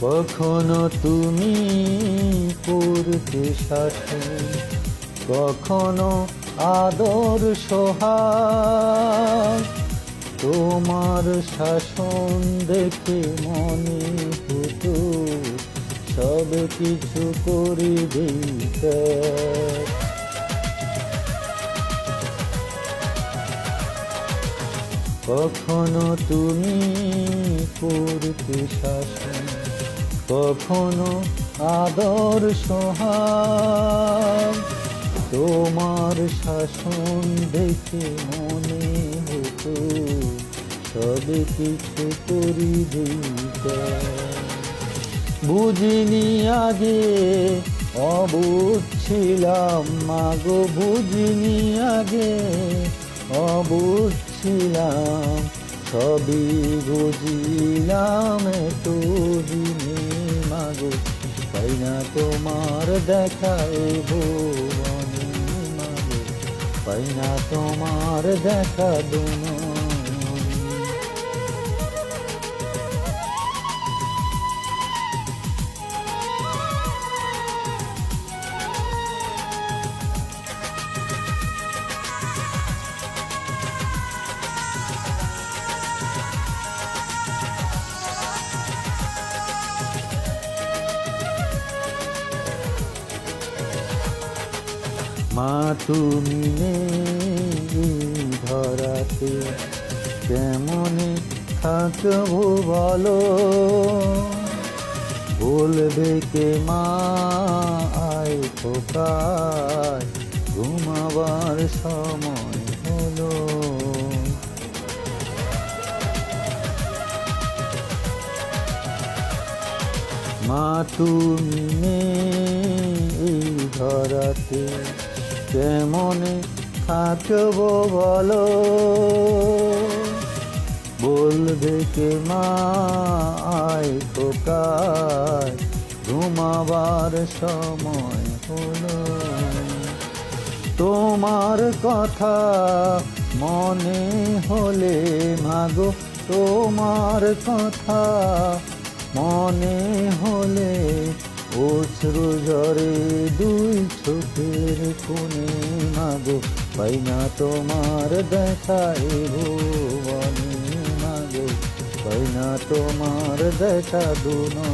কখনো তুমি করতে শাসন, কখনো আদর সোহাগ। তোমার শাসন দেখে মনে হতো সব কিছু করিবে ত্যাগ। কখনো তুমি করতে শাসন, কখনো আদর সোহাগ। তোমার শাসন দেখে মনে হতো সব কিছু করিবে ত্যাগ। বুঝিনি আগে অবুঝ ছিলাম মাগো, বুঝিনি আগে অবুঝ ছিলাম, সবই বুঝিলাম এতদিনে মাগো। পাই না তোমার দেখা এ ভুবনে মাগো, পাই না তোমার দেখা দুনো। মা তুমি নেই ধরাতে কেমনে থাকবো বলো, বলবে কে মা আয় খোকায় ঘুমাবার সময় হলো। মা তুমি নেই ধরাতে কেমনে থাকবো বলো, বলবে কে মা আয় খোকায় ঘুমাবার সময় হলো। তোমার কথা মনে হলে মাগো, তোমার কথা মনে হলে অশ্রু ঝরে দুই চোখের কোণে মাগো। পাই না তোমার দেখা এ ভুবনে মাগো, পাই না তোমার দেখা দুনো।